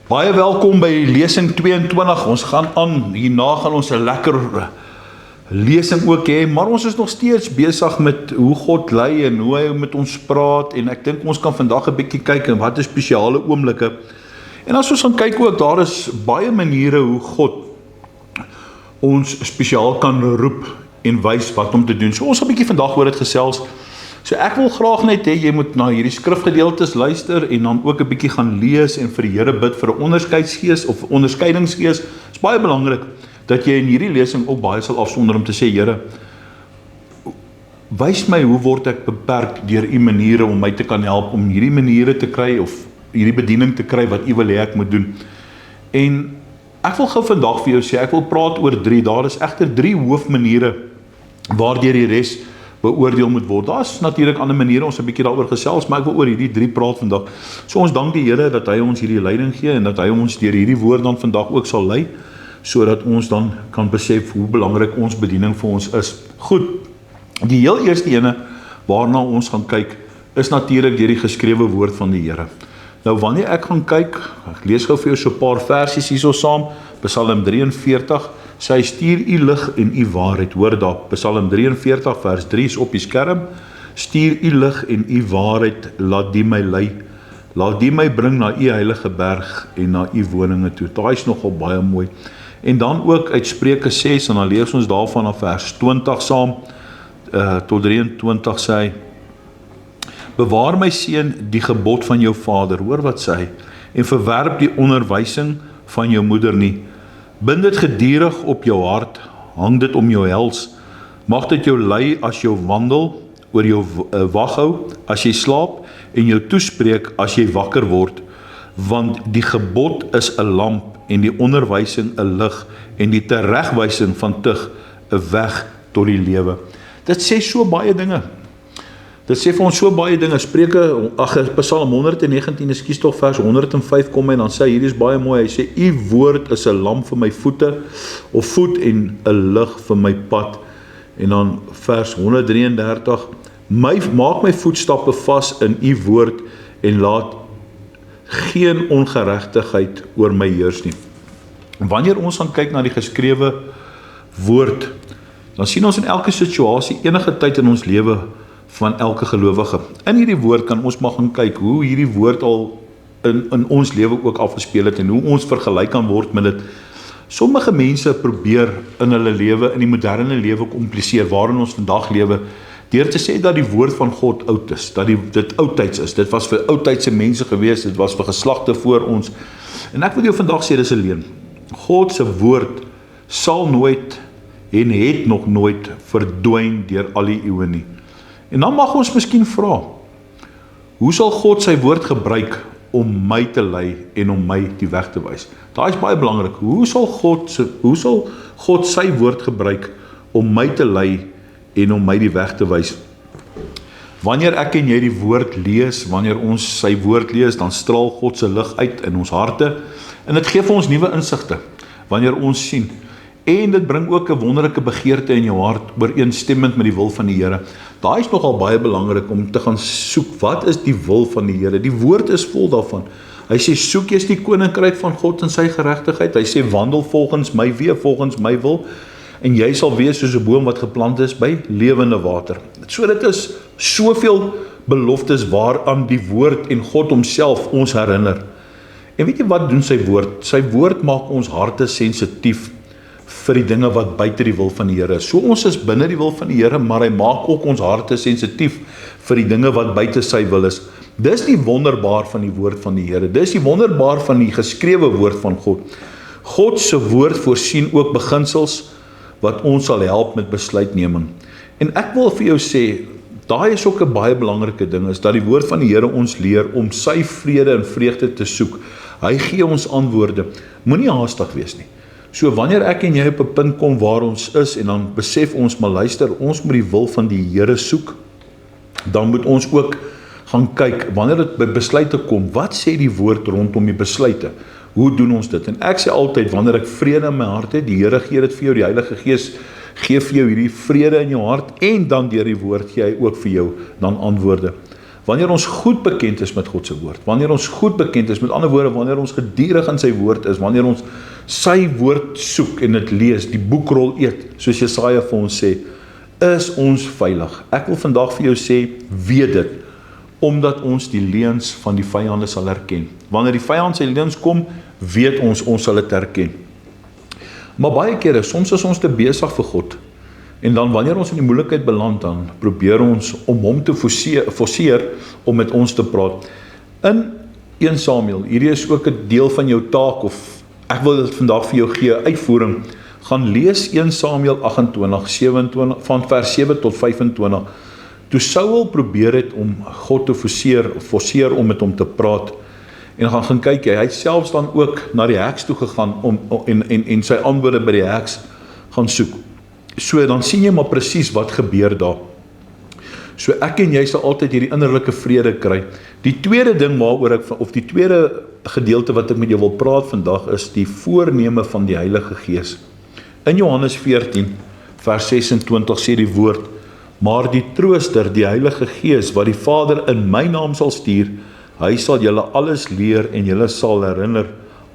Baie welkom by lesing 22, ons gaan aan, hierna gaan ons 'n lekker lesing ook hê, maar ons is nog steeds besig met hoe God lei en hoe hy met ons praat, en ek dink ons kan vandag 'n bietjie kyk en wat is spesiale oomblikke. En as ons gaan kyk ook, daar is baie maniere hoe God ons spesiaal kan roep en wys wat om te doen. So ons gaan 'n bietjie vandag oor dit gesels. So ek wil graag net hê, jy moet na hierdie skrifgedeeltes luister en dan ook 'n bietjie gaan lees en vir die Here bid vir 'n onderskeidsgees of onderskeidingsgees. Dit is baie belangrik dat jy in hierdie lesing ook baie sal afsonder om te sê, Here, wys my hoe word ek beperk deur u maniere om my te kan help om hierdie maniere te kry of hierdie bediening te kry wat u wil hê ek moet doen. En ek wil gou vandag vir jou sê, ek wil praat oor 3, daar is egter 3 hoofmaniere waardeur die res beoordeel moet word. Daar is natuurlik ander maniere, ons 'n bietjie daaroor gesels, maar ek wil oor hierdie 3 praat vandag. So ons dank die Here dat hy ons hierdie leiding gee en dat hy ons deur hierdie woord dan vandag ook sal lei, sodat ons dan kan besef hoe belangrik ons bediening vir ons is. Goed, die heel eerste ene waarna ons gaan kyk, is natuurlik deur die geskrewe woord van die Here. Nou wanneer ek gaan kyk, ek lees gou vir jou so 'n paar versies hierso saam, Psalm 43, sy stuur u lig en u waarheid, hoor daar, Psalm 43 vers 3 is op die skerm, stuur u lig en u waarheid, laat die my lei, laat die my bring na u heilige berg en na u woninge toe. Daai is nogal baie mooi. En dan ook uit Spreuke 6, en dan lees ons daarvan af vers 20 saam, tot 23 sê hy, bewaar my seun die gebod van jou vader, hoor wat sê hy, en verwerp die onderwysing van jou moeder nie. Bind dit gedurig op jou hart, hang dit om jou hals, mag dit jou lei as jou wandel, oor jou wag hou, as jy slaap, en jou toespreek as jy wakker word, want die gebod is 'n lamp, en die onderwysing 'n lig, en die teregwysing van tug 'n weg tot die lewe. Dit sê so baie dinge. Dit sê vir ons so baie dinge. Psalm 119, ekskuus tog vers 105 kom en dan sê, hierdie is baie mooi, hy sê, u woord is 'n lamp vir my voete, of voet en 'n lig vir my pad. En dan vers 133, maak my voetstappe vas in u woord, en laat geen ongeregtigheid oor my heers nie. Wanneer ons gaan kyk na die geskrewe woord, dan sien ons in elke situasie, enige tyd in ons lewe, van elke gelowige. In hierdie woord kan ons maar gaan kyk hoe hierdie woord al in ons lewe ook afgespeel het en hoe ons vergelyk kan word met dit. Sommige mense probeer in hulle lewe, in die moderne lewe kompliseer, waarin ons vandag lewe, deur te sê dat die woord van God oud is, dat dit oudtyds is. Dit was vir oudtydse mense gewees, dit was vir geslagte voor ons. En ek wil jou vandag sê, dis 'n leuen. God se woord sal nooit en het nog nooit verdwyn deur al die eeue nie. En dan mag ons miskien vra, hoe sal God sy woord gebruik om my te lei en om my die weg te wys? Daai is baie belangrik. Hoe sal God sy woord gebruik om my te lei en om my die weg te wys? Wanneer ek en jy die woord lees, wanneer ons sy woord lees, dan straal God se lig uit in ons harte, en dit gee vir ons nuwe insigte, wanneer ons sien. En dit bring ook 'n wonderlike begeerte in jou hart, ooreenstemmend met die wil van die Here. Daai is nogal baie belangrik om te gaan soek, wat is die wil van die Here? Die woord is vol daarvan. Hy sê, soek eers die koninkryk van God en sy geregtigheid. Hy sê, wandel volgens my weë, volgens my wil, en jy sal wees soos 'n boom wat geplant is by lewende water. So dit is soveel beloftes waaraan die woord en God homself ons herinner. En weet jy wat doen sy woord? Sy woord maak ons harte sensitief vir die dinge wat buite die wil van die Here is. So ons is binne die wil van die Here, maar hy maak ook ons harte sensitief vir die dinge wat buite sy wil is. Dis die wonderbaar van die woord van die Here. Dis die wonderbaar van die geskrewe woord van God. God se woord voorsien ook beginsels wat ons sal help met besluitneming. En ek wil vir jou sê, daai is ook 'n baie belangrike ding, is dat die woord van die Here ons leer om sy vrede en vreugde te soek. Hy gee ons antwoorde. Moenie haastig wees nie. So wanneer ek en jy op 'n punt kom waar ons is, en dan besef ons, maar luister, ons moet die wil van die Here soek, dan moet ons ook gaan kyk, wanneer dit by besluite kom, wat sê die woord rondom die besluite? Hoe doen ons dit? En ek sê altyd, wanneer ek vrede in my hart het, die Here gee dit vir jou, die Heilige Gees gee vir jou hierdie vrede in jou hart, en dan deur die woord gee hy ook vir jou dan antwoorde. Wanneer ons goed bekend is met God se woord, wanneer ons goed bekend is, met ander woorde, wanneer ons geduldig in sy woord is, wanneer ons sy woord soek en dit lees, die boekrol eet, soos Jesaja vir ons sê, is ons veilig. Ek wil vandag vir jou sê, weet dit, omdat ons die leuns van die vyande sal herken. Wanneer die vyand sy leuns kom, weet ons sal dit herken. Maar baie kere, soms is ons te besig vir God, en dan wanneer ons in die moeilikheid beland, dan probeer ons om hom te forceer om met ons te praat. In 1 Samuel, hierdie is ook 'n deel van jou taak, of ek wil dit vandag vir jou gee, uitvoering, gaan lees 1 Samuel 28, 27, van vers 7 tot 25, toe Saul probeer het om God te forceer om met hom te praat, en gaan kyk, hy het selfs dan ook na die heks toe gegaan, en sy antwoorde by die heks gaan soek. So, dan sien jy maar presies wat gebeur daar. So, ek en jy sal altyd hierdie innerlike vrede kry. Die tweede ding waaroor of die tweede gedeelte wat ek met jou wil praat vandag, is die voorneme van die Heilige Gees. In Johannes 14, vers 26 sê die woord, maar die Trooster, die Heilige Gees, wat die Vader in my naam sal stuur, hy sal julle alles leer en julle sal herinner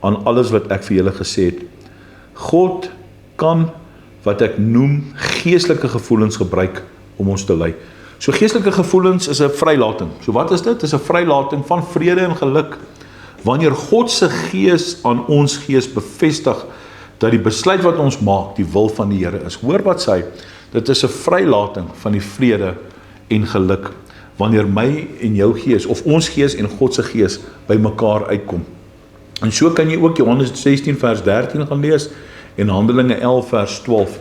aan alles wat ek vir julle gesê het. God kan wat ek noem geestelike gevoelens gebruik om ons te lei. So geestelike gevoelens is 'n vrylating. So wat is dit? Dit is 'n vrylating van vrede en geluk. Wanneer God se Gees aan ons gees bevestig dat die besluit wat ons maak die wil van die Here is. Hoor wat sê hy? Dit is 'n vrylating van die vrede en geluk. Wanneer my en jou gees, of ons gees en God se gees, by mekaar uitkom. En so kan jy ook Johannes 16 vers 13 gaan lees, en Handelinge 11 vers 12.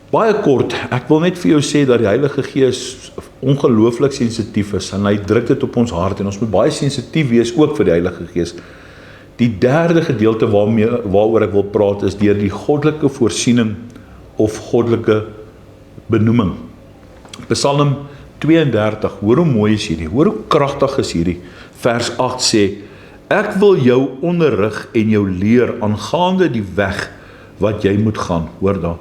Baie kort, ek wil net vir jou sê dat die Heilige Gees ongelooflik sensitief is, en hy druk dit op ons hart, en ons moet baie sensitief wees ook vir die Heilige Gees. Die derde gedeelte waaroor ek wil praat, is deur die goddelike voorsiening, of goddelike benoeming. Psalm 32, hoor hoe mooi is hierdie, hoor hoe kragtig is hierdie. Vers 8 sê, ek wil jou onderrig en jou leer aangaande die weg wat jy moet gaan. Hoor daar.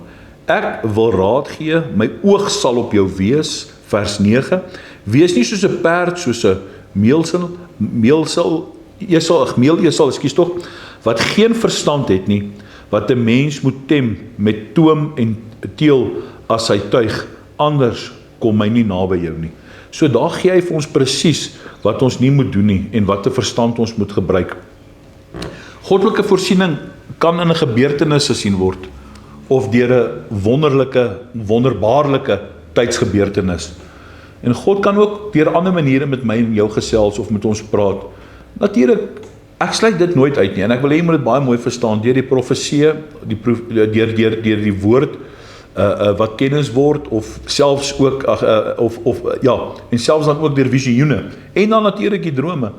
Ek wil raad gee, my oog sal op jou wees. Vers 9. Wees nie soos 'n perd, soos 'n meelesel, ekskuus tog, wat geen verstand het nie, wat 'n mens moet tem met toom en teel as sy tuig, anders kom hy nie naby jou nie. So daar gee hy vir ons presies wat ons nie moet doen nie, en wat 'n verstand ons moet gebruik. Goddelike voorsiening kan in 'n gebeurtenis gesien word, of deur 'n wonderbaarlike tydsgebeurtenis. En God kan ook deur ander maniere met my en jou gesels, of met ons praat. Natuurlik, ek sluit dit nooit uit nie, en ek wil hê jy moet dit baie mooi verstaan, deur die profesie, deur die woord, wat kennis word, of selfs ook, en selfs dan ook deur visioene, en dan natuurlik die drome.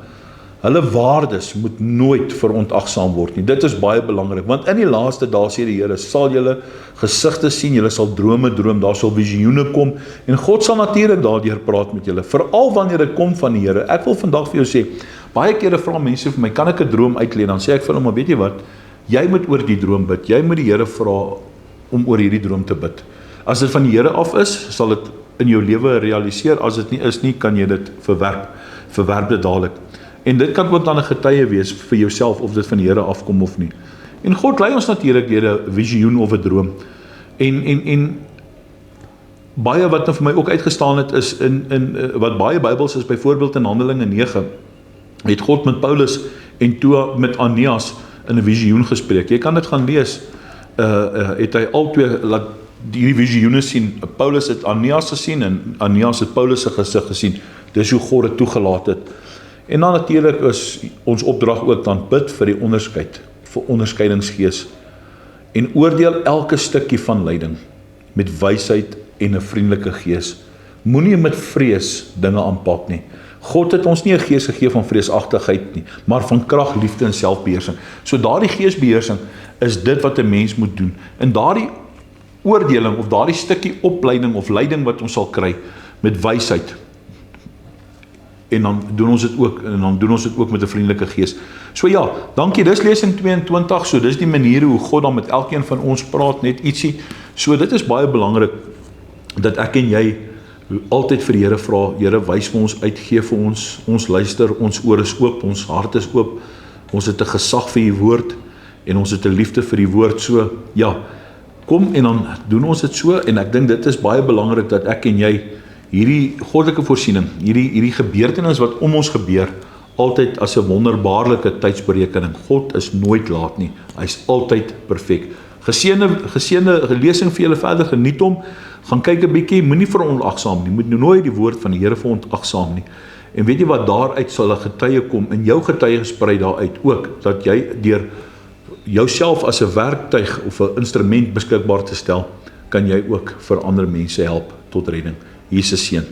Hulle waardes moet nooit verontagsaam word nie. Dit is baie belangrik, want in die laaste dae sê die Here, sal julle gesigte sien, julle sal drome droom, daar sal visioene kom, en God sal natuurlik daardeur praat met julle, veral wanneer dit kom van die Here. Ek wil vandag vir jou sê, baie kere vra mense vir my, kan ek 'n droom uitleen? Dan sê ek vir hulle, maar weet jy wat, jy moet oor die droom bid, jy moet die Here vra om oor hierdie droom te bid. As dit van die Here af is, sal dit in jou lewe realiseer, as dit nie is nie, kan jy dit verwerp dit dadelik. En dit kan ook dan 'n getuie wees vir jouself, of dit van die Here afkom of nie. En God lei ons natuurlik deur 'n visioen of 'n droom. En baie wat nou vir my ook uitgestaan het, is wat baie Bybels is, byvoorbeeld in Handelinge 9, het God met Paulus en toe met Aeneas in 'n visioen gespreek. Jy kan dit gaan lees, het hy albei laat die visioene sien. Paulus het Aeneas gesien, en Aeneas het Paulus se gesig gesien. Dis hoe God dit toegelaat het. En dan natuurlik is ons opdrag ook dan bid vir die vir onderskeidingsgees, en oordeel elke stukkie van lyding met wysheid en 'n vriendelike gees. Moenie met vrees dinge aanpak nie. God het ons nie 'n gees gegee van vreesagtigheid nie, maar van krag, liefde en selfbeheersing. So daardie geesbeheersing is dit wat 'n mens moet doen. En daardie oordeling, of daardie stukkie opleiding of leiding wat ons sal kry met wysheid, en dan doen ons dit ook met 'n vriendelike gees. So ja, dankie, dis lesing 22, so dis die maniere hoe God dan met elkeen van ons praat, net ietsie. So dit is baie belangrik, dat ek en jy altyd vir die Here vra, Here wys vir ons uit, gee vir ons luister, ons oor is oop, ons hart is oop, ons het 'n gesag vir die woord, en ons het 'n liefde vir die woord, so, ja, kom en dan doen ons dit so, en ek dink dit is baie belangrik, dat ek en jy, hierdie goddelike voorsiening, hierdie gebeurtenis wat om ons gebeur, altyd as 'n wonderbaarlike tydsberekening, God is nooit laat nie, hy is altyd perfek. Geseënde lesing vir julle verder, geniet hom, gaan kyk 'n bietjie, moenie veronagsaam nie, moet nooit die woord van die Here veronagsaam nie. En weet jy wat, daaruit sal 'n getuie kom, en jou getuie sprei daaruit ook, dat jy deur jouself as 'n werktuig of 'n instrument beskikbaar te stel, kan jy ook vir ander mense help tot redding. Jesus seën.